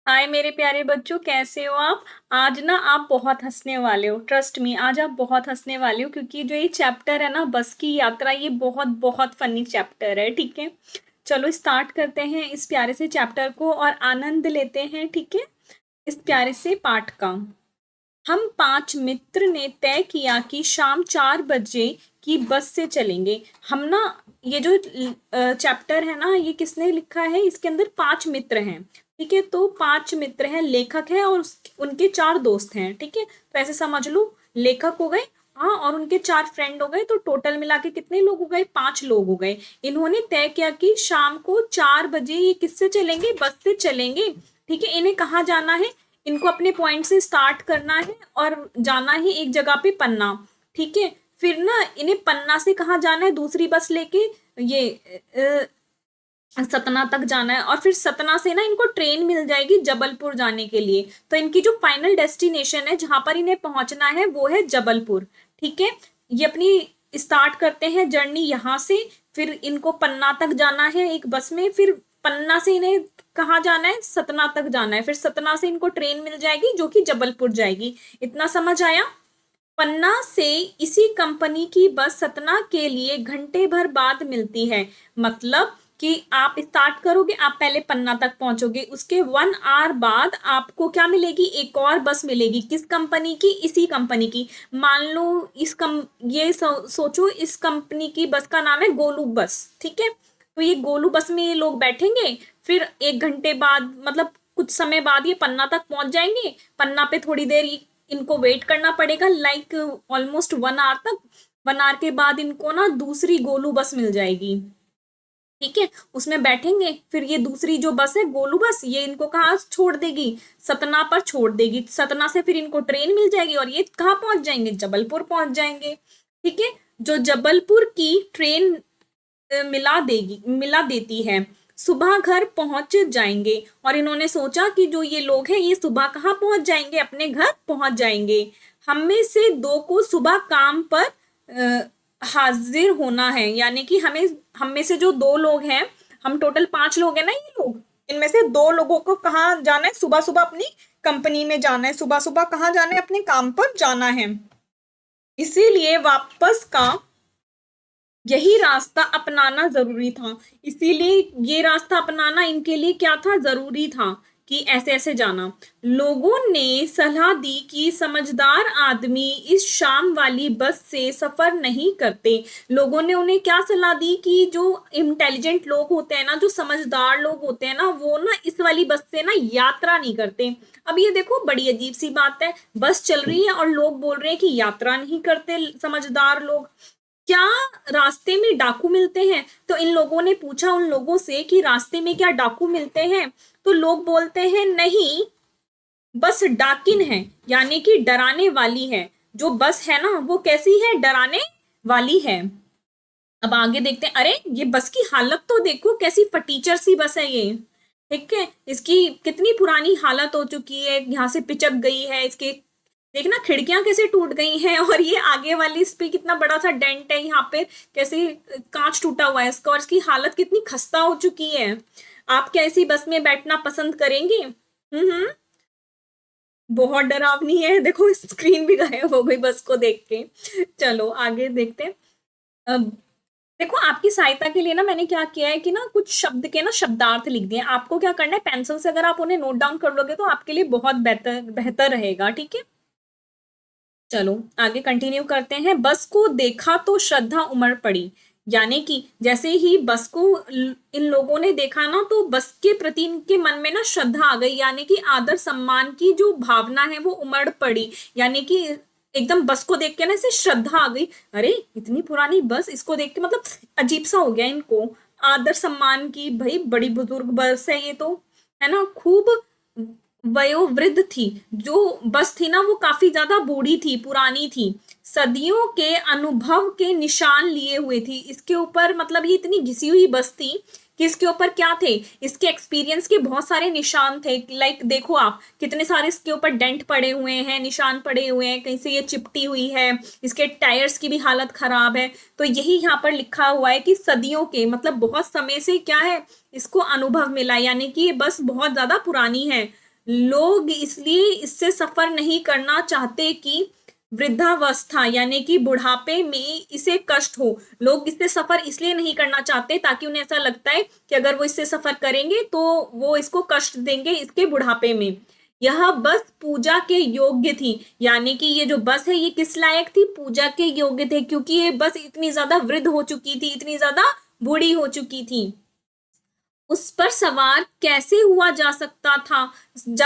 हाय मेरे प्यारे बच्चों, कैसे हो आप। आज ना आप बहुत हंसने वाले हो। ट्रस्ट मी, आज आप बहुत हंसने वाले हो क्योंकि जो ये चैप्टर है ना, बस की यात्रा, ये बहुत बहुत फनी चैप्टर है। ठीक है, चलो स्टार्ट करते हैं इस प्यारे से चैप्टर को और आनंद लेते हैं। ठीक है, इस प्यारे से पाठ का। हम 5 मित्र ने तय किया कि शाम 4 बजे की बस से चलेंगे। हम ना, ये जो चैप्टर है ना, ये किसने लिखा है, इसके अंदर 5 मित्र हैं। ठीक है, तो 5 मित्र हैं, लेखक है और उनके 4 दोस्त हैं। ठीक है, तो ऐसे समझ लो, लेखक हो गए, हाँ, और उनके 4 फ्रेंड हो गए, तो टोटल मिला के कितने लोग हो गए, 5 लोग हो गए। इन्होंने तय किया कि शाम को 4 बजे ये किससे चलेंगे, बस से चलेंगे। ठीक है, इन्हें कहाँ जाना है, इनको अपने पॉइंट से स्टार्ट करना है और जाना है एक जगह पे, पन्ना। ठीक है, फिर ना इन्हें पन्ना से कहाँ जाना है, दूसरी बस लेके ये सतना तक जाना है, और फिर सतना से ना इनको ट्रेन मिल जाएगी जबलपुर जाने के लिए। तो इनकी जो फाइनल डेस्टिनेशन है, जहां पर इन्हें पहुंचना है, वो है जबलपुर। ठीक है, ये अपनी स्टार्ट करते हैं जर्नी यहाँ से। फिर इनको पन्ना तक जाना है एक बस में, फिर पन्ना से इन्हें कहाँ जाना है, सतना तक जाना है, फिर सतना से इनको ट्रेन मिल जाएगी जो कि जबलपुर जाएगी। इतना समझ आया। पन्ना से इसी कंपनी की बस सतना के लिए घंटे भर बाद मिलती है। मतलब कि आप स्टार्ट करोगे, आप पहले पन्ना तक पहुंचोगे, उसके 1 आवर बाद आपको क्या मिलेगी, एक और बस मिलेगी। किस कंपनी की, इसी कंपनी की। मान लो ये सोचो, इस कंपनी की बस का नाम है गोलू बस। ठीक है, तो ये गोलू बस में ये लोग बैठेंगे, फिर 1 घंटे बाद, मतलब कुछ समय बाद ये पन्ना तक पहुंच जाएंगे। पन्ना पे थोड़ी देर इनको वेट करना पड़ेगा, लाइक ऑलमोस्ट 1 आवर तक। 1 आवर के बाद इनको ना दूसरी गोलू बस मिल जाएगी। ठीक है, उसमें बैठेंगे, फिर ये दूसरी जो बस है गोलू बस, ये इनको कहाँ छोड़ देगी, सतना पर छोड़ देगी। सतना से फिर इनको ट्रेन मिल जाएगी और ये कहाँ पहुंच जाएंगे, जबलपुर पहुंच जाएंगे। ठीक है, जो जबलपुर की ट्रेन मिला देती है, सुबह घर पहुंच जाएंगे। और इन्होंने सोचा कि जो ये लोग हैं, ये सुबह कहाँ पहुंच जाएंगे, अपने घर पहुंच जाएंगे। हम में से 2 को सुबह काम पर हाजिर होना है, यानी कि हम में से जो 2 लोग हैं, हम टोटल 5 लोग हैं ना ये लोग, इनमें से 2 लोगों को कहाँ जाना है, सुबह सुबह अपनी कंपनी में जाना है, सुबह सुबह कहाँ जाना है, अपने काम पर जाना है। इसीलिए वापस का यही रास्ता अपनाना जरूरी था। इसीलिए ये रास्ता अपनाना इनके लिए क्या था, जरूरी था कि ऐसे ऐसे जाना। लोगों ने सलाह दी कि समझदार आदमी इस शाम वाली बस से सफर नहीं करते। लोगों ने उन्हें क्या सलाह दी कि जो इंटेलिजेंट लोग होते हैं ना, जो समझदार लोग होते हैं ना, वो ना इस वाली बस से ना यात्रा नहीं करते। अब ये देखो, बड़ी अजीब सी बात है, बस चल रही है और लोग बोल रहे हैं कि यात्रा नहीं करते समझदार लोग। क्या रास्ते में डाकू मिलते हैं? तो इन लोगों ने पूछा उन लोगों से कि रास्ते में क्या डाकू मिलते हैं? तो लोग बोलते हैं नहीं, बस डाकिन है, यानी कि डराने वाली है। जो बस है ना, वो कैसी है, डराने वाली है। अब आगे देखते हैं। अरे ये बस की हालत तो देखो, कैसी फटीचर सी बस है ये। ठीक है, इसकी कितनी पुरानी हालत हो चुकी है, यहाँ से पिचक गई है, इसके देखना खिड़कियां कैसे टूट गई हैं, और ये आगे वाली इस पे कितना बड़ा सा डेंट है यहाँ पे, कैसे कांच टूटा हुआ है इसका, और इसकी हालत कितनी खस्ता हो चुकी है। आप क्या ऐसी बस में बैठना पसंद करेंगे? हम्म, बहुत डरावनी है। देखो स्क्रीन भी गायब हो गई बस को देख के। चलो आगे देखते हैं। अब देखो, आपकी सहायता के लिए ना मैंने क्या किया है कि ना कुछ शब्द के ना शब्दार्थ लिख दिए। आपको क्या करना है, पेंसिल से अगर आप उन्हें नोट डाउन कर लोगे तो आपके लिए बहुत बेहतर बेहतर रहेगा। ठीक है, चलो आगे कंटिन्यू करते हैं। बस को देखा तो श्रद्धा उमड़ पड़ी, यानी कि जैसे ही बस को इन लोगों ने देखा ना, तो बस के प्रति इनके मन में ना श्रद्धा आ गई, यानी कि आदर सम्मान की जो भावना है वो उमड़ पड़ी। यानी कि एकदम बस को देख के ना इसे श्रद्धा आ गई। अरे इतनी पुरानी बस, इसको देख के मतलब अजीब सा हो गया इनको। आदर सम्मान की, भाई बड़ी बुजुर्ग बस है ये तो, है ना। खूब वयोवृद्ध थी, जो बस थी ना वो काफी ज्यादा बूढ़ी थी, पुरानी थी, सदियों के अनुभव के निशान लिए हुए थी इसके ऊपर। मतलब ये इतनी घिसी हुई बस थी कि इसके ऊपर क्या थे, इसके एक्सपीरियंस के बहुत सारे निशान थे। लाइक देखो आप, कितने सारे इसके ऊपर डेंट पड़े हुए हैं, निशान पड़े हुए हैं, कहीं से ये चिपटी हुई है, इसके टायर्स की भी हालत खराब है। तो यही यहाँ पर लिखा हुआ है कि सदियों के, मतलब बहुत समय से क्या है, इसको अनुभव मिला, यानी कि ये बस बहुत ज्यादा पुरानी है। लोग इसलिए इससे सफर नहीं करना चाहते कि वृद्धावस्था यानी कि बुढ़ापे में इसे कष्ट हो। लोग इससे सफर इसलिए नहीं करना चाहते ताकि उन्हें ऐसा लगता है कि अगर वो इससे सफर करेंगे तो वो इसको कष्ट देंगे इसके बुढ़ापे में। यह बस पूजा के योग्य थी, यानी कि ये जो बस है ये किस लायक थी? पूजा के योग्य थे, क्योंकि ये बस इतनी ज्यादा वृद्ध हो चुकी थी, इतनी ज्यादा बूढ़ी हो चुकी थी। उस पर सवार कैसे हुआ जा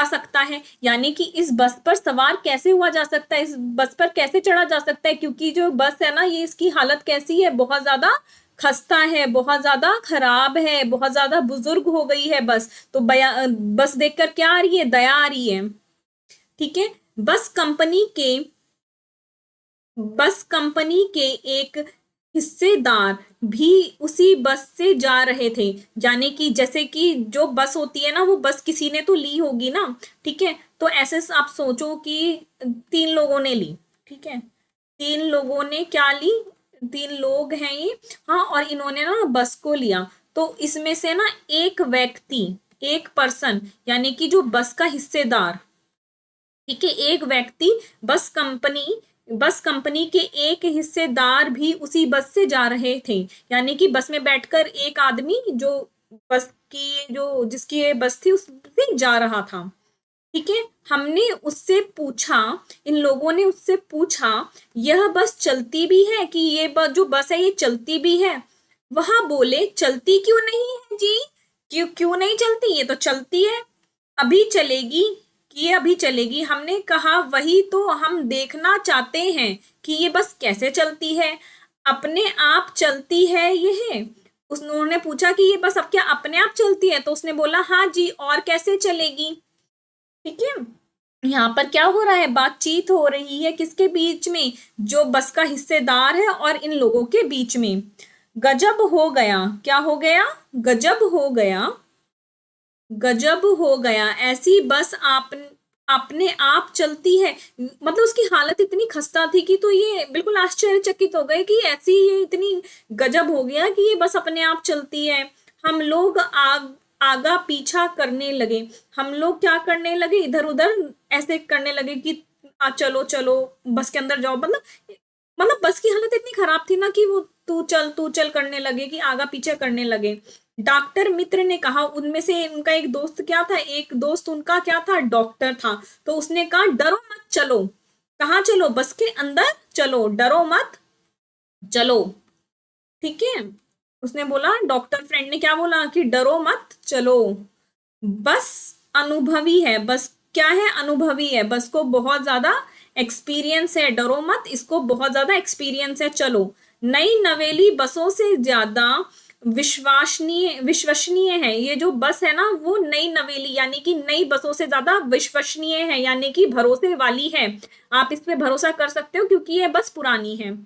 सकता है, यानी कि इस बस पर सवार कैसे हुआ जा सकता है, इस बस पर कैसे चढ़ा जा सकता है, क्योंकि जो बस है ना ये इसकी हालत कैसी है? बहुत ज्यादा खस्ता है, बहुत ज्यादा खराब है, बहुत ज्यादा बुजुर्ग हो गई है बस। तो बस देखकर क्या आ रही है? दया आ रही है। ठीक है। बस कंपनी के एक हिस्सेदार भी उसी बस से जा रहे थे, यानी कि जैसे कि जो बस होती है ना वो बस किसी ने तो ली होगी ना। ठीक है। तो ऐसे आप सोचो कि 3 लोगों ने ली। ठीक है। 3 लोगों ने क्या ली? 3 लोग हैं ये। हाँ, और इन्होंने ना बस को लिया। तो इसमें से ना एक व्यक्ति, एक पर्सन, यानी कि जो बस का हिस्सेदार, ठीक है, एक व्यक्ति, बस कंपनी के एक हिस्सेदार भी उसी बस से जा रहे थे, यानी कि बस में बैठकर एक आदमी जो बस की जो जिसकी ये बस थी उससे जा रहा था। ठीक है। हमने उससे पूछा, इन लोगों ने उससे पूछा, यह बस चलती भी है कि ये जो बस है ये चलती भी है? वह बोले, चलती क्यों नहीं है जी, क्यों क्यों नहीं चलती, ये तो चलती है, अभी चलेगी, कि ये अभी चलेगी। हमने कहा वही तो हम देखना चाहते हैं कि ये बस कैसे चलती है, अपने आप चलती है ये? उन्होंने पूछा कि ये बस अब क्या अपने आप चलती है? तो उसने बोला हाँ जी, और कैसे चलेगी। ठीक है। यहाँ पर क्या हो रहा है? बातचीत हो रही है किसके बीच में? जो बस का हिस्सेदार है और इन लोगों के बीच में। गजब हो गया। क्या हो गया? गजब हो गया। गजब हो गया, ऐसी बस अपने आप चलती है। मतलब उसकी हालत इतनी खस्ता थी कि तो ये बिल्कुल आश्चर्यचकित हो गए कि ऐसी ये इतनी गजब हो गया कि ये बस अपने आप चलती है। हम लोग आगा पीछा करने लगे। हम लोग क्या करने लगे? इधर उधर ऐसे करने लगे कि चलो चलो बस के अंदर जाओ। मतलब बस की हालत इतनी खराब थी ना कि वो तू चल करने लगे, कि आगा पीछे करने लगे। डॉक्टर मित्र ने कहा, उनमें से उनका एक दोस्त क्या था? एक दोस्त उनका क्या था? डॉक्टर था। तो उसने कहा डरो मत चलो। कहाँ चलो? बस के अंदर चलो, डरो मत चलो। ठीक है। उसने बोला, डॉक्टर फ्रेंड ने क्या बोला कि डरो मत चलो, बस अनुभवी है। बस क्या है? अनुभवी है, बस को बहुत ज्यादा एक्सपीरियंस है। डरो मत, इसको बहुत ज्यादा एक्सपीरियंस है, चलो। नई नवेली बसों से ज्यादा विश्वसनीय है। ये जो बस है ना वो नई नवेली यानी कि नई बसों से ज्यादा विश्वसनीय है, यानी कि भरोसे वाली है। आप इस पे भरोसा कर सकते हो क्योंकि ये बस पुरानी है।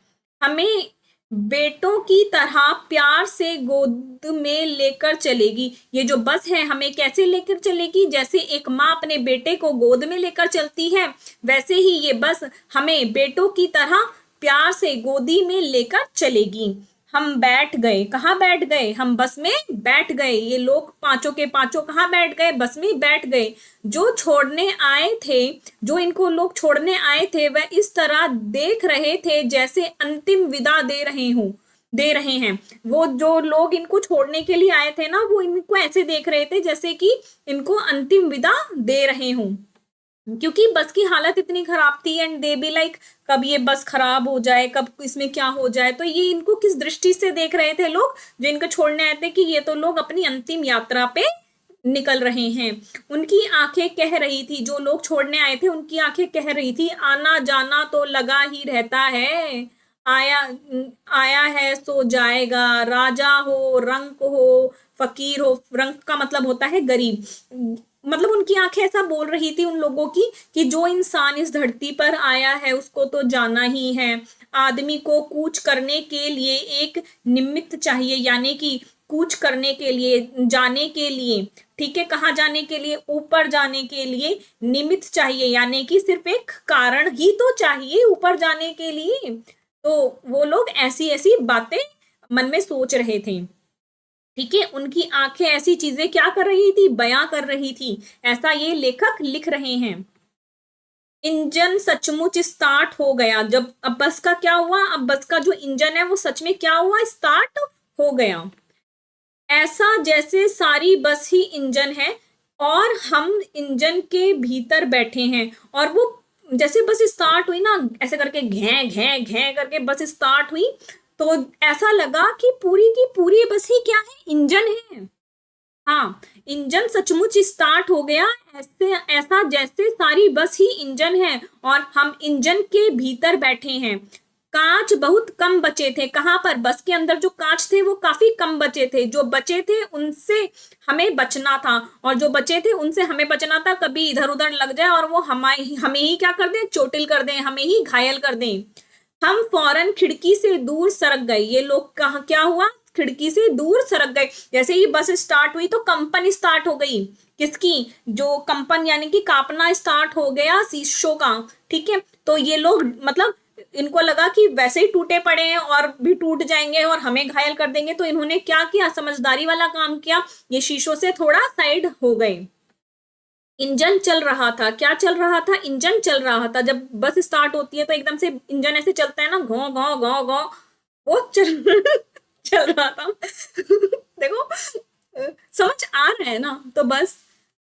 हमें बेटों की तरह प्यार से गोद में लेकर चलेगी। ये जो बस है हमें कैसे लेकर चलेगी? जैसे एक माँ अपने बेटे को गोद में लेकर चलती है, वैसे ही ये बस हमें बेटों की तरह प्यार से गोदी में लेकर चलेगी। हम बैठ गए। कहाँ बैठ गए? हम बस में बैठ गए। ये लोग पांचों के पांचों कहाँ बैठ गए? बस में बैठ गए। जो इनको लोग छोड़ने आए थे वह इस तरह देख रहे थे जैसे अंतिम विदा दे रहे हैं। वो जो लोग इनको छोड़ने के लिए आए थे ना वो इनको ऐसे देख रहे थे जैसे कि इनको अंतिम विदा दे रहे हों, क्योंकि बस की हालत इतनी खराब थी। एंड दे बी लाइक, कब ये बस खराब हो जाए, कब इसमें क्या हो जाए। तो ये इनको किस दृष्टि से देख रहे थे लोग जो इनको छोड़ने आए थे, कि ये तो लोग अपनी अंतिम यात्रा पे निकल रहे हैं। उनकी आंखें कह रही थी, जो लोग छोड़ने आए थे उनकी आंखें कह रही थी, आना जाना तो लगा ही रहता है, आया आया है सो जाएगा, राजा हो रंक हो फकीर हो। रंक का मतलब होता है गरीब। मतलब उनकी आंखें ऐसा बोल रही थी उन लोगों की कि जो इंसान इस धरती पर आया है उसको तो जाना ही है। आदमी को कूच करने के लिए एक निमित्त चाहिए, यानी कि कूच करने के लिए, जाने के लिए, ठीक है, कहाँ जाने के लिए? ऊपर जाने के लिए निमित्त चाहिए, यानी कि सिर्फ एक कारण ही तो चाहिए ऊपर जाने के लिए। तो वो लोग ऐसी ऐसी बातें मन में सोच रहे थे। ठीक है, उनकी आंखें ऐसी चीजें क्या कर रही थी, बयां कर रही थी, ऐसा ये लेखक लिख रहे हैं। इंजन सचमुच स्टार्ट हो गया। जब अब बस का क्या हुआ, अब बस का जो इंजन है वो सच में क्या हुआ, स्टार्ट हो गया। ऐसा जैसे सारी बस ही इंजन है और हम इंजन के भीतर बैठे हैं। और वो जैसे बस स्टार्ट हुई ना, ऐसे करके घे घे घे करके बस स्टार्ट हुई, तो ऐसा लगा कि पूरी की पूरी बस ही क्या है, इंजन है। हाँ, इंजन सचमुच स्टार्ट हो गया, ऐसे ऐसा जैसे सारी बस ही इंजन है और हम इंजन के भीतर बैठे हैं। कांच बहुत कम बचे थे। कहां पर, बस के अंदर जो कांच थे वो काफी कम बचे थे। जो बचे थे उनसे हमें बचना था, और जो बचे थे उनसे हमें बचना था, कभी इधर उधर लग जाए और वो हमें ही क्या कर दें, चोटिल कर दें, हमें ही घायल कर दें। हम फौरन खिड़की से दूर सरक गए। ये लोग कहा क्या हुआ, खिड़की से दूर सरक गए। जैसे ही बस स्टार्ट हुई तो कंपन स्टार्ट हो गई। किसकी, जो कंपन यानी कि कांपना स्टार्ट हो गया शीशों का। ठीक है, तो ये लोग मतलब इनको लगा कि वैसे ही टूटे पड़े हैं और भी टूट जाएंगे और हमें घायल कर देंगे, तो इन्होंने क्या किया, समझदारी वाला काम किया, ये शीशों से थोड़ा साइड हो गए। इंजन चल रहा था। क्या चल रहा था, इंजन चल रहा था। जब बस स्टार्ट होती है तो एकदम से इंजन ऐसे चलता है ना, घो घो घो घो, वो चल चल रहा था। देखो, समझ आ रहा है ना। तो बस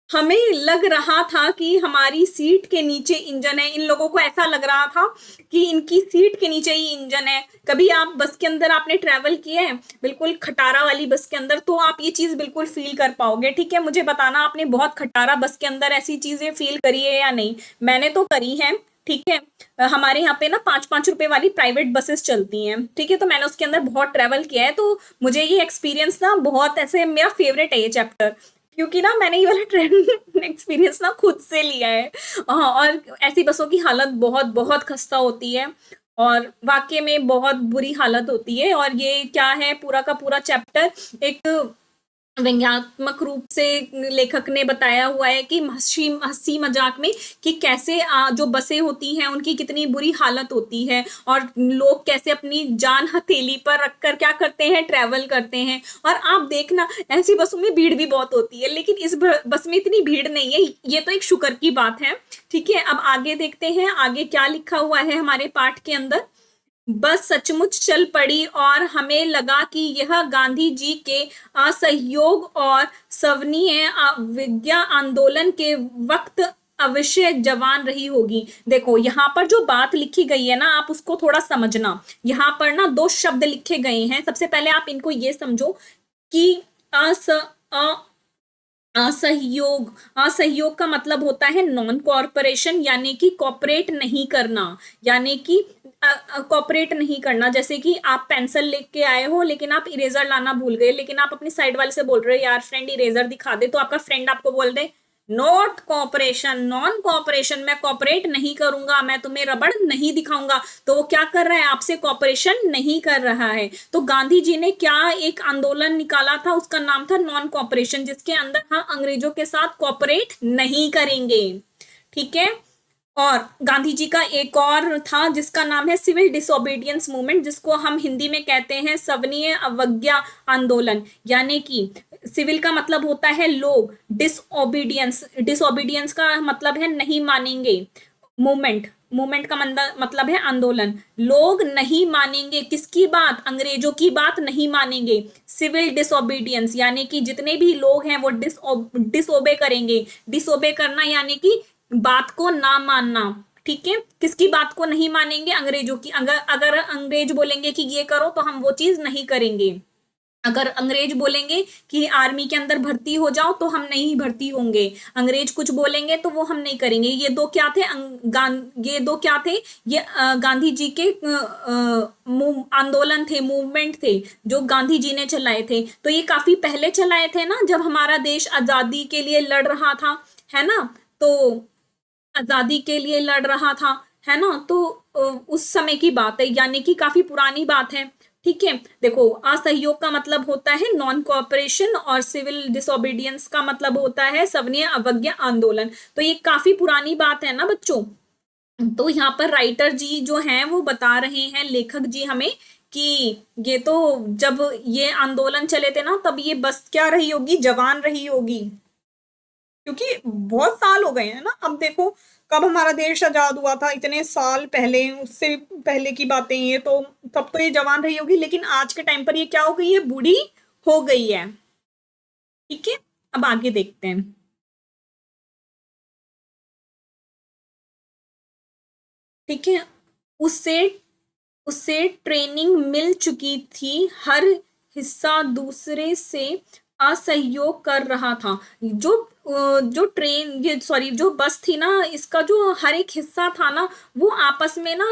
हमें लग रहा था कि हमारी सीट के नीचे इंजन है। इन लोगों को ऐसा लग रहा था कि इनकी सीट के नीचे ही इंजन है। कभी आप बस के अंदर आपने ट्रेवल किया है, बिल्कुल खटारा वाली बस के अंदर, तो आप ये चीज बिल्कुल फील कर पाओगे। ठीक है, मुझे बताना आपने बहुत खटारा बस के अंदर ऐसी चीजें फील करी है या नहीं। मैंने तो करी है। ठीक है, हमारे यहाँ पे ना 5-5 रुपए वाली प्राइवेट बसेस चलती हैं। ठीक है, तो मैंने उसके अंदर बहुत ट्रेवल किया है, तो मुझे ये एक्सपीरियंस ना बहुत ऐसे, मेरा फेवरेट है ये चैप्टर, क्योंकि ना मैंने ये वाला ट्रेन एक्सपीरियंस ना खुद से लिया है। हाँ, और ऐसी बसों की हालत बहुत बहुत खस्ता होती है, और वाकई में बहुत बुरी हालत होती है। और ये क्या है, पूरा का पूरा चैप्टर एक व्यंग्यात्मक रूप से लेखक ने बताया हुआ है कि हंसी हंसी मजाक में, कि कैसे जो बसें होती हैं उनकी कितनी बुरी हालत होती है, और लोग कैसे अपनी जान हथेली पर रखकर क्या करते हैं, ट्रैवल करते हैं। और आप देखना, ऐसी बसों में भीड़ भी बहुत होती है, लेकिन इस बस में इतनी भीड़ नहीं है। ये तो एक शुक्र की बात है। ठीक है, अब आगे देखते हैं, आगे क्या लिखा हुआ है हमारे पाठ के अंदर। बस सचमुच चल पड़ी और हमें लगा कि यह गांधी जी के असहयोग और सवनीय विज्ञा आंदोलन के वक्त अवश्य जवान रही होगी। देखो, यहाँ पर जो बात लिखी गई है ना, आप उसको थोड़ा समझना। यहाँ पर ना 2 शब्द लिखे गए हैं। सबसे पहले आप इनको ये समझो कि अस अ असहयोग। असहयोग का मतलब होता है नॉन कॉर्पोरेशन, यानी कि कॉपरेट नहीं करना, यानी कि कॉपरेट नहीं करना। जैसे कि आप पेंसिल लेके आए हो लेकिन आप इरेजर लाना भूल गए, लेकिन आप अपनी साइड वाले से बोल रहे हो यार फ्रेंड इरेजर दिखा दे, तो आपका फ्रेंड आपको बोल दे नॉट कॉपरेशन, नॉन कॉपरेशन, मैं कॉपरेट नहीं करूंगा, मैं तुम्हें रबड़ नहीं दिखाऊंगा, तो वो क्या कर रहा है, आपसे कॉपरेशन नहीं कर रहा है। तो गांधी जी ने क्या एक आंदोलन निकाला था, उसका नाम था नॉन कॉपरेशन, जिसके अंदर हम अंग्रेजों के साथ कॉपरेट नहीं करेंगे। ठीक है, और गांधी जी का एक और था जिसका नाम है सिविल डिसोबीडियंस मूवमेंट, जिसको हम हिंदी में कहते हैं सवनीय अवज्ञा आंदोलन। यानी कि सिविल का मतलब होता है लोग, डिसओबीडियंस, डिसओबीडियंस का मतलब है नहीं मानेंगे, मूवमेंट, मूवमेंट का मतलब है आंदोलन। लोग नहीं मानेंगे किसकी बात, अंग्रेजों की बात नहीं मानेंगे। सिविल डिसोबीडियंस यानी कि जितने भी लोग हैं वो डिसओबे करेंगे। डिसओबे करना यानी कि बात को ना मानना। ठीक है, किसकी बात को नहीं मानेंगे, अंग्रेजों की। अगर अगर अंग्रेज बोलेंगे कि ये करो तो हम वो चीज नहीं करेंगे। अगर अंग्रेज बोलेंगे कि आर्मी के अंदर भर्ती हो जाओ तो हम नहीं भर्ती होंगे। अंग्रेज कुछ बोलेंगे तो वो हम नहीं करेंगे। ये दो क्या थे, ये दो क्या थे, ये गांधी जी के आंदोलन थे, मूवमेंट थे जो गांधी जी ने चलाए थे। तो ये काफी पहले चलाए थे ना, जब हमारा देश आजादी के लिए लड़ रहा था, है ना। तो आजादी के लिए लड़ रहा था, है ना। तो उस समय की बात है, यानी कि काफी पुरानी बात है। ठीक है, देखो, असहयोग का मतलब होता है नॉन कॉपरेशन, और सिविल डिसोबीडियंस का मतलब होता है सवनीय अवज्ञा आंदोलन। तो ये काफी पुरानी बात है ना बच्चों। तो यहाँ पर राइटर जी जो हैं वो बता रहे हैं, लेखक जी हमें, कि ये तो जब ये आंदोलन चले थे ना, तब ये बस क्या रही होगी, जवान रही होगी, क्योंकि बहुत साल हो गए हैं ना। अब देखो, कब हमारा देश आजाद हुआ था, इतने साल पहले, उससे पहले की बातें ये तो, तब तो ये जवान रही होगी, लेकिन आज के टाइम पर ये क्या हो गई है, बूढ़ी हो गई है। ठीक है, अब आगे देखते हैं। ठीक है, उससे उसे ट्रेनिंग मिल चुकी थी, हर हिस्सा दूसरे से असहयोग कर रहा था। जो ट्रेन, ये सॉरी, जो बस थी ना, इसका जो हर एक हिस्सा था ना, वो आपस में ना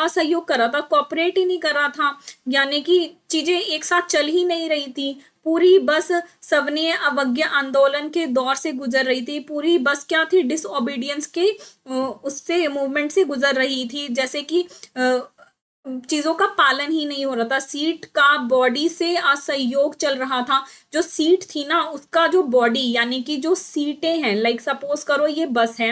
असहयोग कर रहा था, कोऑपरेट ही नहीं कर रहा था, यानी कि चीजें एक साथ चल ही नहीं रही थी। पूरी बस सवनीय अवज्ञा आंदोलन के दौर से गुजर रही थी, पूरी बस क्या थी, डिसओबीडियंस के उससे मूवमेंट से गुजर रही थी, जैसे कि चीजों का पालन ही नहीं हो रहा था, सीट का बॉडी से असहयोग चल रहा था। जो सीट थी ना, उसका जो बॉडी, यानी कि जो सीटें हैं, लाइक सपोज करो ये बस है,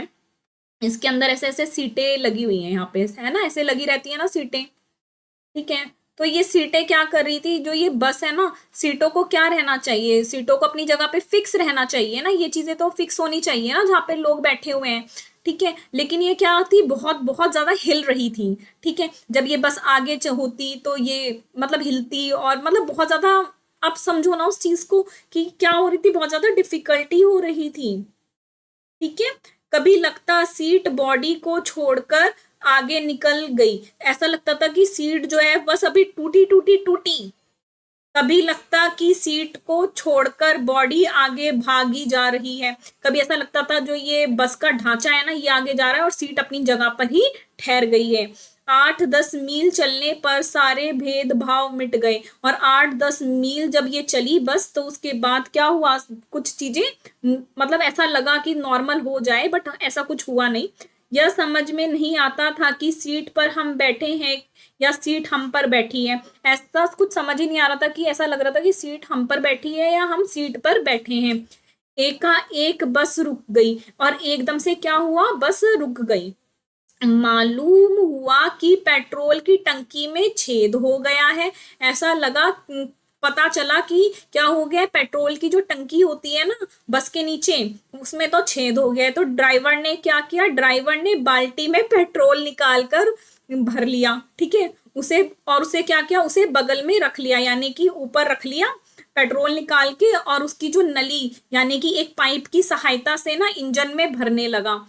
इसके अंदर ऐसे ऐसे सीटें लगी हुई हैं, यहाँ पे है ना, ऐसे लगी रहती है ना सीटें। ठीक है, तो ये सीटें क्या कर रही थी, जो ये बस है ना, सीटों को क्या रहना चाहिए, सीटों को अपनी जगह पे फिक्स रहना चाहिए ना, ये चीजें तो फिक्स होनी चाहिए ना जहाँ पे लोग बैठे हुए हैं। ठीक है, लेकिन ये क्या थी, बहुत बहुत ज्यादा हिल रही थी। ठीक है, जब ये बस आगे होती तो ये मतलब हिलती, और मतलब बहुत ज्यादा, आप समझो ना उस चीज को, कि क्या हो रही थी, बहुत ज्यादा डिफिकल्टी हो रही थी। ठीक है, कभी लगता सीट बॉडी को छोड़कर आगे निकल गई, ऐसा लगता था कि सीट जो है बस अभी टूटी टूटी टूटी। कभी लगता कि सीट को छोड़कर बॉडी आगे भागी जा रही है, कभी ऐसा लगता था जो ये बस का ढांचा है ना, ये आगे जा रहा है और सीट अपनी जगह पर ही ठहर गई है। 8-10 मील चलने पर सारे भेदभाव मिट गए, और 8-10 मील जब ये चली बस, तो उसके बाद क्या हुआ, कुछ चीजें मतलब ऐसा लगा कि नॉर्मल हो जाए, बट ऐसा कुछ हुआ नहीं। यह समझ में नहीं आता था कि सीट पर हम बैठे हैं या सीट हम पर बैठी है, ऐसा कुछ समझ ही नहीं आ रहा था, कि ऐसा लग रहा था कि सीट हम पर बैठी है या हम सीट पर बैठे हैं। एकाएक बस रुक गई, और एकदम से क्या हुआ, बस रुक गई। मालूम हुआ कि पेट्रोल की टंकी में छेद हो गया है। ऐसा लगा, पता चला कि क्या हो गया, पेट्रोल की जो टंकी होती है ना बस के नीचे, उसमें तो छेद हो गया है। तो ड्राइवर ने क्या किया, ड्राइवर ने बाल्टी में पेट्रोल निकाल कर भर लिया। ठीक है, उसे, और उसे क्या किया, उसे बगल में रख लिया, यानी कि ऊपर रख लिया पेट्रोल निकाल के, और उसकी जो नली, यानी कि एक पाइप की सहायता से ना इंजन में भरने लगा,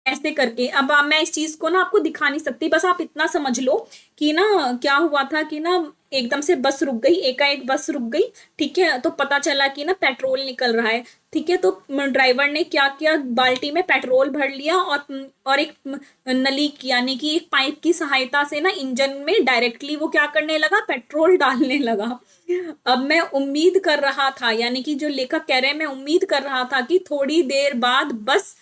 ऐसे करके। अब मैं इस चीज को ना आपको दिखा नहीं सकती, बस आप इतना समझ लो कि ना क्या हुआ था, कि ना एकदम से बस रुक गई, एकाएक बस रुक गई। ठीक है, तो पता चला कि ना पेट्रोल निकल रहा है। ठीक है, तो ड्राइवर ने क्या किया, बाल्टी में पेट्रोल भर लिया, और एक नली की, यानी कि एक पाइप की सहायता से ना इंजन में डायरेक्टली वो क्या करने लगा, पेट्रोल डालने लगा। अब मैं उम्मीद कर रहा था, यानी कि जो लेखक कह रहे हैं, मैं उम्मीद कर रहा था कि थोड़ी देर बाद बस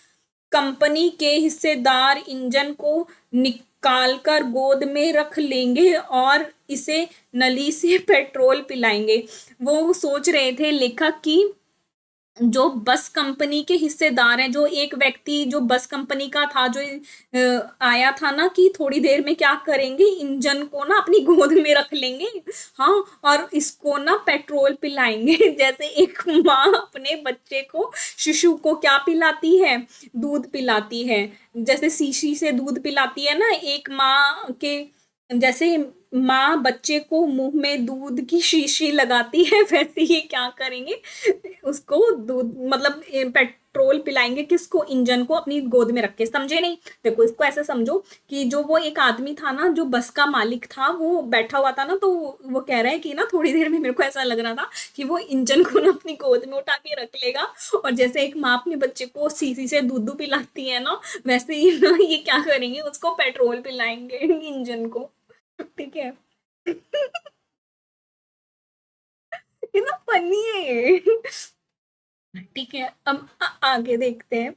कंपनी के हिस्सेदार इंजन को निकालकर गोद में रख लेंगे और इसे नली से पेट्रोल पिलाएंगे। वो सोच रहे थे लेखक की, जो बस कंपनी के हिस्सेदार हैं, जो एक व्यक्ति जो बस कंपनी का था, जो आया था ना, कि थोड़ी देर में क्या करेंगे, इंजन को ना अपनी गोद में रख लेंगे, हाँ, और इसको ना पेट्रोल पिलाएंगे। जैसे एक माँ अपने बच्चे को, शिशु को क्या पिलाती है, दूध पिलाती है, जैसे शीशी से दूध पिलाती है ना एक माँ के, जैसे माँ बच्चे को मुंह में दूध की शीशी लगाती है, वैसे ही क्या करेंगे, उसको दूध मतलब पेट्रोल पिलाएंगे, किसको, इंजन को अपनी गोद में रख के। समझे नहीं, देखो इसको ऐसे समझो कि जो वो एक आदमी था ना, जो बस का मालिक था, वो बैठा हुआ था ना, तो वो कह रहा है कि ना थोड़ी देर में मेरे को ऐसा लग रहा था कि वो इंजन को ना अपनी गोद में उठा के रख लेगा, और जैसे एक माँ अपने बच्चे को शीशी से दूध पिलाती है ना, वैसे ही ना ये क्या करेंगे, उसको पेट्रोल पिलाएंगे, इंजन को। ठीक है। कितना फनी है ये। ठीक है, अब आगे देखते हैं।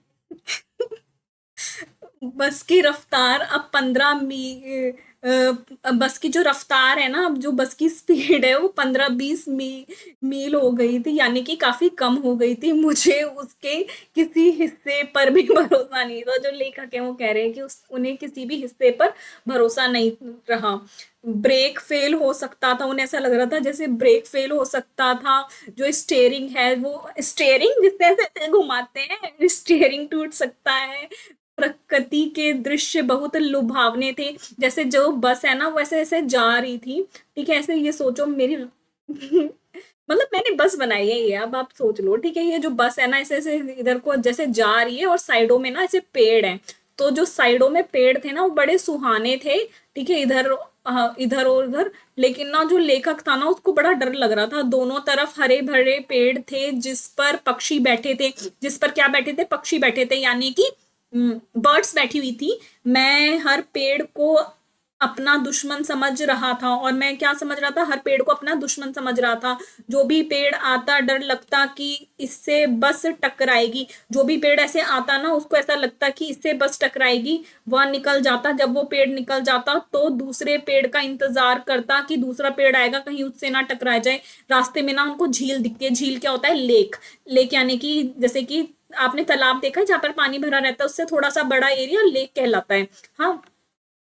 बस की रफ्तार अब 15 मी बस की जो रफ्तार है ना, अब जो बस की स्पीड है वो 15-20 मील हो गई थी, यानी कि काफी कम हो गई थी। मुझे उसके किसी हिस्से पर भी भरोसा नहीं था। जो लेखक है वो कह रहे हैं कि उन्हें किसी भी हिस्से पर भरोसा नहीं रहा। ब्रेक फेल हो सकता था, उन्हें ऐसा लग रहा था जैसे ब्रेक फेल हो सकता था। जो स्टेयरिंग है, वो स्टेयरिंग जिस तरह से घुमाते हैं, स्टेयरिंग टूट सकता है। प्रकृति के दृश्य बहुत लुभावने थे। जैसे जो बस है ना, वैसे ऐसे जा रही थी, ठीक है। ऐसे ये सोचो मेरी मतलब मैंने बस बनाई है ये, अब आप सोच लो, ठीक है। ये जो बस है ना, ऐसे ऐसे इधर को जैसे जा रही है, और साइडों में ना ऐसे पेड़ हैं। तो जो साइडों में पेड़ थे ना, वो बड़े सुहाने थे, ठीक है। इधर इधर और उधर। लेकिन ना जो लेखक था ना, उसको बड़ा डर लग रहा था। दोनों तरफ हरे भरे पेड़ थे, जिस पर पक्षी बैठे थे। जिस पर क्या बैठे थे? पक्षी बैठे थे, यानी कि बर्ड्स बैठी हुई थी। मैं हर पेड़ को अपना दुश्मन समझ रहा था। और मैं क्या समझ रहा था? हर पेड़ को अपना दुश्मन समझ रहा था। जो भी पेड़ आता, डर लगता कि इससे बस टकराएगी। जो भी पेड़ ऐसे आता ना, उसको ऐसा लगता कि इससे बस टकराएगी। वह निकल जाता। जब वो पेड़ निकल जाता तो दूसरे पेड़ का इंतजार करता कि दूसरा पेड़ आएगा, कहीं उससे ना टकरा जाए। रास्ते में ना उनको झील दिखती है। झील क्या होता है? लेक। लेक यानी कि जैसे कि आपने तालाब देखा है जहां पर पानी भरा रहता है, उससे थोड़ा सा बड़ा एरिया लेक कहलाता है। हाँ,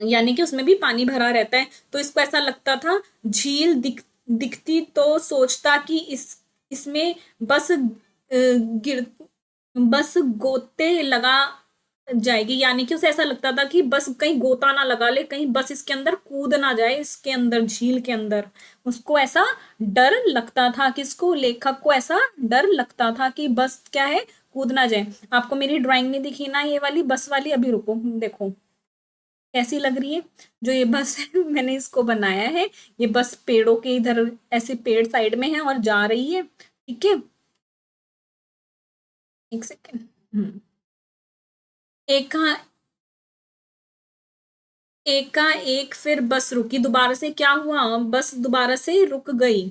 यानी कि उसमें भी पानी भरा रहता है। तो इसको ऐसा लगता था, झील दिखती तो सोचता कि इसमें बस गिर बस गोते लगा जाएगी। यानी कि उसे ऐसा लगता था कि बस कहीं गोता ना लगा ले, कहीं बस इसके अंदर कूद ना जाए, इसके अंदर, झील के अंदर। उसको ऐसा डर लगता था। किसको? लेखक को ऐसा डर लगता था कि बस क्या है, कूद ना जाए। आपको मेरी ड्राइंग नहीं दिखी ना, ये वाली बस वाली? अभी रुको, देखो कैसी लग रही है। जो ये बस है मैंने इसको बनाया है। ये बस पेड़ों के इधर, ऐसे पेड़ साइड में है और जा रही है, ठीक है। एक सेकेंड। एक एक फिर बस रुकी। दोबारा से क्या हुआ? बस दोबारा से रुक गई,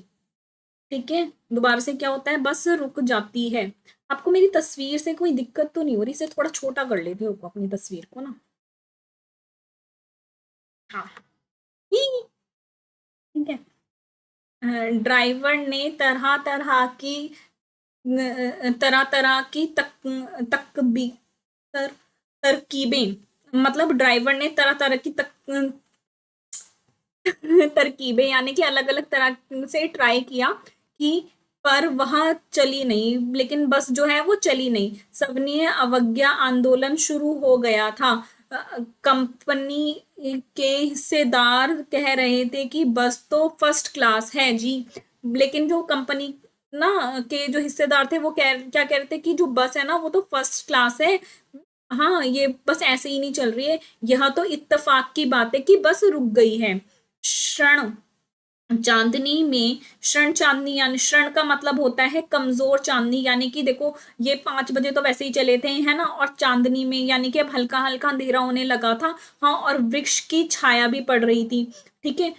ठीक है। दोबारा से क्या होता है? बस रुक जाती है। आपको मेरी तस्वीर से कोई दिक्कत तो नहीं हो रही? इसे थोड़ा छोटा कर लेती हूँ अपनी तस्वीर को ना। हाँ, ठीक है। ड्राइवर ने तरह तरह की तक भी तर, तरकीबें, मतलब ड्राइवर ने तरह तरह की तरकीबें, यानी कि अलग अलग तरह से ट्राई किया कि, पर वह चली नहीं। लेकिन बस जो है वो चली नहीं। सविनय अवज्ञा आंदोलन शुरू हो गया था। कंपनी के हिस्सेदार कह रहे थे कि बस तो फर्स्ट क्लास है जी। लेकिन जो कंपनी ना के जो हिस्सेदार थे, वो क्या कह रहे थे कि जो बस है ना, वो तो फर्स्ट क्लास है। हाँ, ये बस ऐसे ही नहीं चल रही है। यह तो इत्तेफाक की बात है कि बस रुक गई है। क्षण चांदनी में, क्षण चांदनी, यानी क्षण का मतलब होता है कमजोर चांदनी। यानी कि देखो, ये 5 बजे तो वैसे ही चले थे, है ना। और चांदनी में यानी कि अब हल्का हल्का अंधेरा होने लगा था। हाँ, और वृक्ष की छाया भी पड़ रही थी, ठीक है।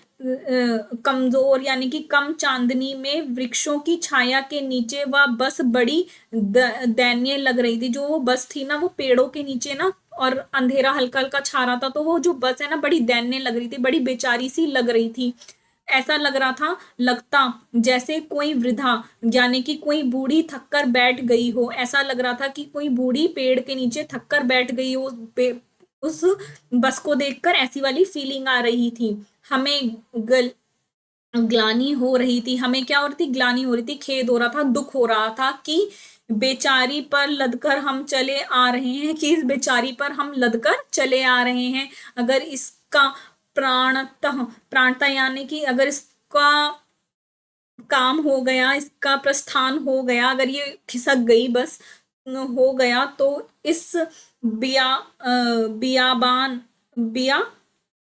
कमजोर यानी कि कम चांदनी में वृक्षों की छाया के नीचे वह बस बड़ी दयनीय लग रही थी। जो वो बस थी ना, वो पेड़ों के नीचे ना, और अंधेरा हल्का हल्का छा रहा था, तो वो जो बस है ना, बड़ी दयनीय लग रही थी, बड़ी बेचारी सी लग रही थी। ऐसा लग रहा था, लगता जैसे कोई वृद्धा, यानी कि कोई बूढ़ी थककर बैठ गई हो। ऐसा लग रहा था कि कोई बूढ़ी पेड़ के नीचे थककर बैठ गई हो। उस बस को देखकर ऐसी वाली फीलिंग आ रही थी। हमें ग्लानी हो रही थी। हमें क्या हो रही थी? ग्लानी हो रही थी, खेद हो रहा था, दुख हो रहा था कि बेचारी पर लदकर हम चले आ रहे हैं, कि इस बेचारी पर हम लदकर चले आ रहे हैं। अगर इसका प्राणतः यानी कि अगर इसका काम हो गया, इसका प्रस्थान हो गया, अगर ये खिसक गई बस, हो गया, तो इस बियाबान बिया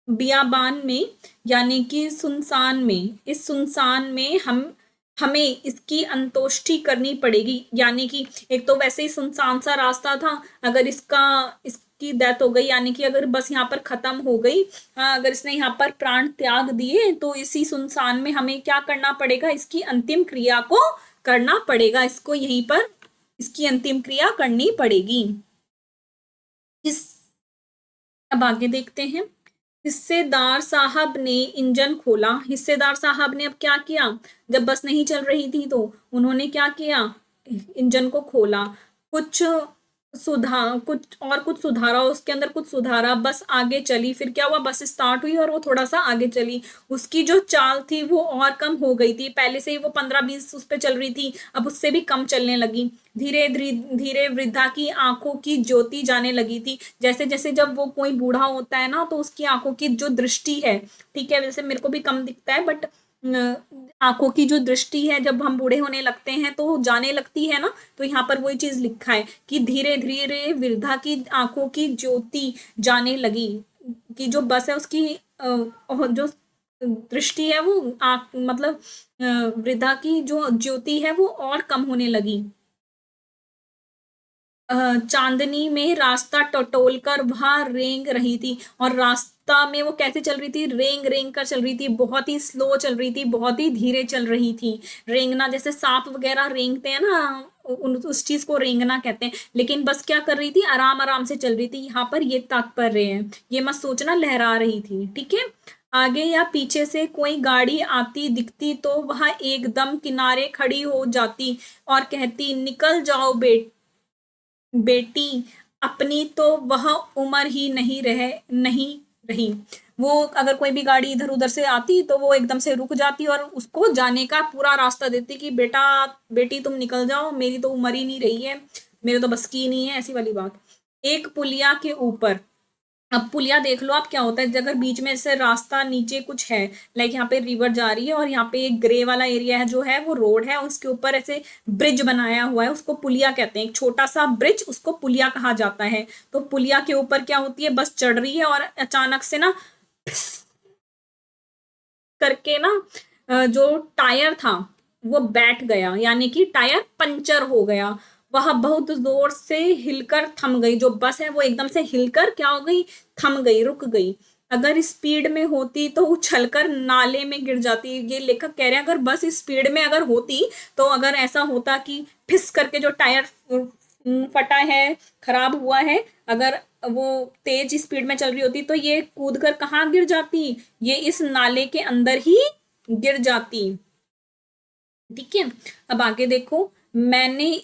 बियाबान में, यानी कि सुनसान में, इस सुनसान में हमें इसकी अंतोष्टि करनी पड़ेगी। यानी कि एक तो वैसे ही सुनसान सा रास्ता था, अगर इसकी डेथ हो गई, यानी कि अगर बस यहाँ पर खत्म हो गई, हाँ, अगर इसने यहाँ पर प्राण त्याग दिए, तो इसी सुनसान में हमें क्या करना पड़ेगा? इसकी अंतिम क्रिया को करना पड़ेगा। इसको यहीं पर इसकी अंतिम क्रिया करनी पड़ेगी। इस अब आगे देखते हैं। हिस्सेदार साहब ने इंजन खोला। हिस्सेदार साहब ने अब क्या किया, जब बस नहीं चल रही थी तो उन्होंने क्या किया, इंजन को खोला, कुछ कुछ सुधारा, उसके अंदर कुछ सुधारा, बस आगे चली। फिर क्या हुआ, बस स्टार्ट हुई और वो थोड़ा सा आगे चली। उसकी जो चाल थी वो और कम हो गई थी, पहले से ही वो 15-20 उस पे चल रही थी, अब उससे भी कम चलने लगी। धीरे धीरे धीरे वृद्धा की आंखों की ज्योति जाने लगी थी। जैसे जैसे जब वो कोई बूढ़ा होता है ना, तो उसकी आंखों की जो दृष्टि है, ठीक है, वैसे मेरे को भी कम दिखता है, बट आंखों की जो दृष्टि है जब हम बूढ़े होने लगते हैं तो जाने लगती है ना। तो यहाँ पर वही चीज लिखा है कि धीरे धीरे वृद्धा की आंखों की ज्योति जाने लगी, कि जो बस है उसकी जो दृष्टि है वो आंख मतलब वृद्धा की जो ज्योति है वो और कम होने लगी। चांदनी में रास्ता टटोल कर वह रेंग रही थी, और रास्ता में वो कैसे चल रही थी, रेंग रेंग कर चल रही थी, बहुत ही स्लो चल रही थी, बहुत ही धीरे चल रही थी। रेंगना जैसे सांप वगैरह रेंगते हैं ना, उस चीज को रेंगना कहते हैं। लेकिन बस क्या कर रही थी, आराम आराम से चल रही थी। यहाँ पर ये तात्पर्य है, ये मत सोचना लहरा रही थी, ठीक है। आगे या पीछे से कोई गाड़ी आती दिखती तो वह एकदम किनारे खड़ी हो जाती और कहती, निकल जाओ बेटी, अपनी तो वह उम्र ही नहीं रही। वो अगर कोई भी गाड़ी इधर उधर से आती तो वो एकदम से रुक जाती और उसको जाने का पूरा रास्ता देती कि बेटा बेटी तुम निकल जाओ, मेरी तो उम्र ही नहीं रही है, मेरे तो बस की नहीं है, ऐसी वाली बात। एक पुलिया के ऊपर, अब पुलिया देख लो आप क्या होता है, अगर बीच में से रास्ता नीचे कुछ है, लाइक यहाँ पे रिवर जा रही है और यहाँ पे एक ग्रे वाला एरिया है जो है वो रोड है, उसके ऊपर ऐसे ब्रिज बनाया हुआ है, उसको पुलिया कहते हैं। एक छोटा सा ब्रिज, उसको पुलिया कहा जाता है। तो पुलिया के ऊपर क्या होती है, बस चढ़ रही है और अचानक से ना करके ना जो टायर था वो बैठ गया, यानी कि टायर पंचर हो गया। वह बहुत जोर से हिलकर थम गई, जो बस है वो एकदम से हिलकर क्या हो गई, थम गई, रुक गई। अगर स्पीड में होती तो उछलकर नाले में गिर जाती। ये लेखक कह रहे हैं अगर बस स्पीड में अगर होती तो अगर ऐसा होता कि फिस करके जो टायर फटा है, खराब हुआ है, अगर वो तेज स्पीड में चल रही होती तो ये कूद कर कहाँ गिर जाती, ये इस नाले के अंदर ही गिर जाती, ठीक है। अब आगे देखो, मैंने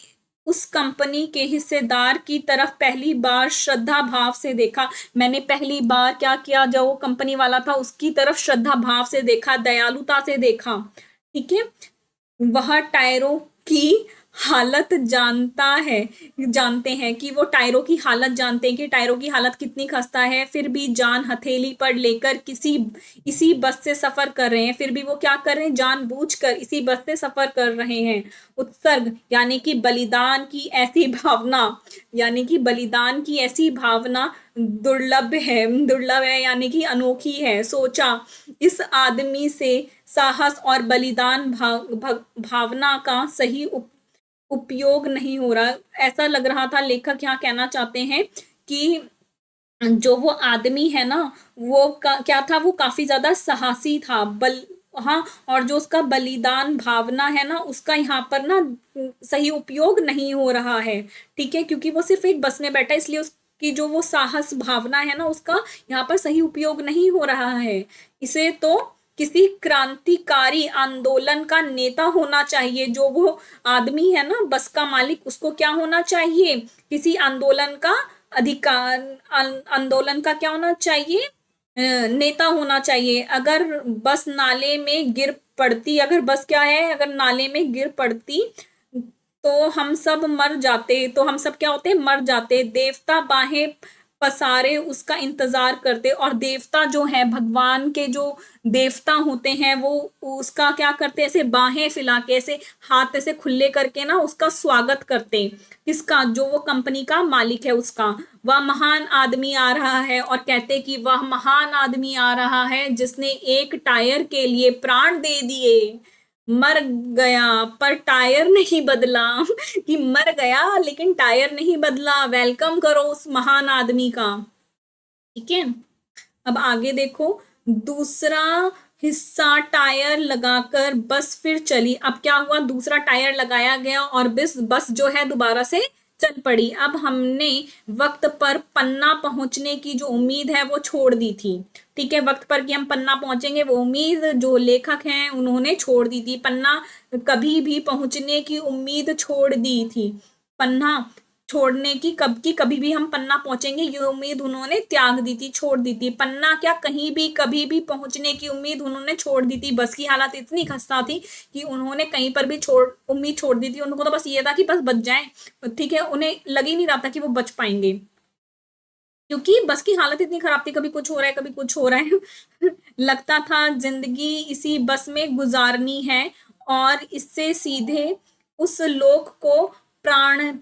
उस कंपनी के हिस्सेदार की तरफ पहली बार श्रद्धा भाव से देखा। मैंने पहली बार क्या किया, जो वो कंपनी वाला था उसकी तरफ श्रद्धा भाव से देखा, दयालुता से देखा, ठीक है। वह टायरों की हालत जानते हैं कि वो टायरों की हालत जानते हैं कि टायरों की हालत कितनी खस्ता है, फिर भी जान हथेली पर लेकर इसी बस से सफर कर रहे हैं। फिर भी वो क्या कर रहे हैं, जानबूझकर इसी बस से सफर कर रहे हैं। उत्सर्ग यानी कि बलिदान की ऐसी भावना, यानी कि बलिदान की ऐसी भावना दुर्लभ है यानी कि अनोखी है। सोचा, इस आदमी से साहस और बलिदान भावना का सही उपयोग नहीं हो रहा। ऐसा लग रहा था लेखक यहाँ कहना चाहते हैं कि जो वो आदमी है ना, वो क्या था, वो काफी ज्यादा साहसी था, हाँ, और जो उसका बलिदान भावना है ना, उसका यहाँ पर ना सही उपयोग नहीं हो रहा है, ठीक है, क्योंकि वो सिर्फ एक बस में बैठा है, इसलिए उसकी जो वो साहस भावना है ना, उसका यहाँ पर सही उपयोग नहीं हो रहा है। इसे तो किसी क्रांतिकारी आंदोलन का नेता होना चाहिए। जो वो आदमी है ना, बस का मालिक, उसको क्या होना चाहिए, किसी आंदोलन का आंदोलन का क्या होना चाहिए, नेता होना चाहिए। अगर बस नाले में गिर पड़ती, अगर बस क्या है, अगर नाले में गिर पड़ती तो हम सब मर जाते, तो हम सब क्या होते, मर जाते। देवता बाहें पसारे उसका इंतजार करते, और देवता जो है, भगवान के जो देवता होते हैं, वो उसका क्या करते, ऐसे बाहें फैला के, ऐसे हाथ ऐसे खुले करके ना उसका स्वागत करते। किसका, जो वो कंपनी का मालिक है उसका। वह महान आदमी आ रहा है, और कहते कि वह महान आदमी आ रहा है जिसने एक टायर के लिए प्राण दे दिए। मर गया पर टायर नहीं बदला कि मर गया लेकिन टायर नहीं बदला। वेलकम करो उस महान आदमी का, ठीक है। अब आगे देखो, दूसरा हिस्सा टायर लगाकर बस फिर चली। अब क्या हुआ, दूसरा टायर लगाया गया और बस जो है दोबारा से चल पड़ी। अब हमने वक्त पर पन्ना पहुंचने की जो उम्मीद है वो छोड़ दी थी। ठीक है, वक्त पर कि हम पन्ना पहुंचेंगे वो उम्मीद जो लेखक हैं उन्होंने छोड़ दी थी। पन्ना कभी भी पहुंचने की उम्मीद छोड़ दी थी। पन्ना छोड़ने की, कब की, कभी भी हम पन्ना पहुंचेंगे ये उम्मीद उन्होंने त्याग दी थी, छोड़ दी थी। पन्ना क्या, कहीं भी कभी भी पहुंचने की उम्मीद उन्होंने छोड़ दी थी। बस की हालत इतनी खस्ता थी कि उन्होंने कहीं पर भी उम्मीद छोड़ दी थी। उनको तो बस ये था कि बस बच जाए। ठीक है, उन्हें लग ही नहीं रहा था कि वो बच पाएंगे, क्योंकि बस की हालत इतनी खराब थी, कभी कुछ हो रहा है कभी कुछ हो रहा है। लगता था जिंदगी इसी बस में गुजारनी है और इससे सीधे उस लोक को प्राण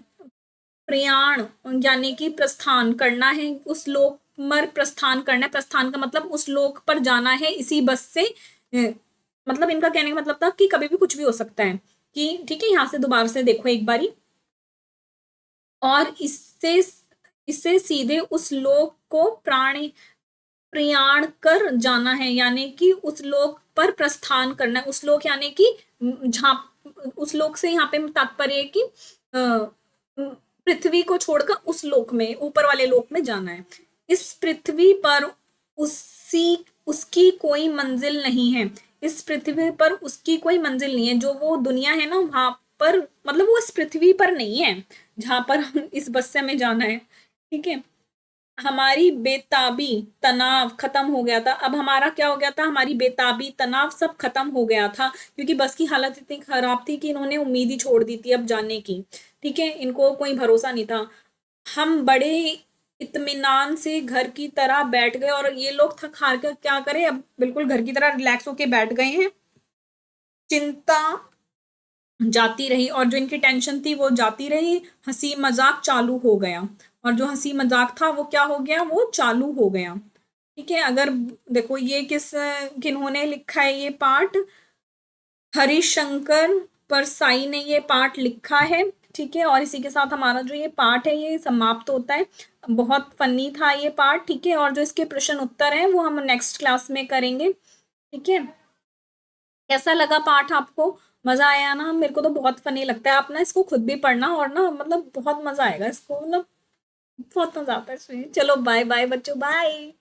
प्रयाण यानी कि प्रस्थान करना है। उस लोक पर प्रस्थान करना है। प्रस्थान का मतलब उस लोक पर जाना है इसी बस से। मतलब इनका कहने का मतलब था कि कभी भी कुछ भी हो सकता है। कि ठीक है, यहां से दोबारा से देखो एक बारी। और इससे इससे सीधे उस लोक को प्रयाण कर जाना है, यानी कि उस लोक पर प्रस्थान करना है। उस लोक यानी कि जहाँ, उस लोक से यहाँ पे तात्पर्य है कि पृथ्वी को छोड़कर उस लोक में, ऊपर वाले लोक में जाना है। इस पृथ्वी पर उसी उसकी कोई मंजिल नहीं है। इस पृथ्वी पर उसकी कोई मंजिल नहीं है। जो वो दुनिया है ना वहां पर, मतलब वो इस पृथ्वी पर नहीं है जहां पर हम इस बस से हमें जाना है। ठीक है, हमारी बेताबी तनाव खत्म हो गया था। अब हमारा क्या हो गया था, हमारी बेताबी तनाव सब खत्म हो गया था, क्योंकि बस की हालत इतनी खराब थी कि इन्होंने उम्मीद ही छोड़ दी थी अब जाने की। ठीक है, इनको कोई भरोसा नहीं था। हम बड़े इत्मीनान से घर की तरह बैठ गए, और ये लोग थक हार कर क्या करें, अब बिल्कुल घर की तरह रिलैक्स होके बैठ गए हैं। चिंता जाती रही और जो इनकी टेंशन थी वो जाती रही। हंसी मजाक चालू हो गया, और जो हंसी मजाक था वो क्या हो गया, वो चालू हो गया। ठीक है, अगर देखो ये किन्होंने लिखा है ये पाठ, हरिशंकर परसाई ने ये पाठ लिखा है। ठीक है, और इसी के साथ हमारा जो ये पाठ है ये समाप्त होता है। बहुत फनी था ये पाठ। ठीक है, और जो इसके प्रश्न उत्तर हैं वो हम नेक्स्ट क्लास में करेंगे। ठीक है, कैसा लगा पाठ आपको, मजा आया ना? मेरे को तो बहुत फनी लगता है। आप ना इसको खुद भी पढ़ना, और ना मतलब बहुत मजा आएगा इसको, मतलब बहुत मजा आता है इसमें। चलो बाय बाय बच्चों, बाय।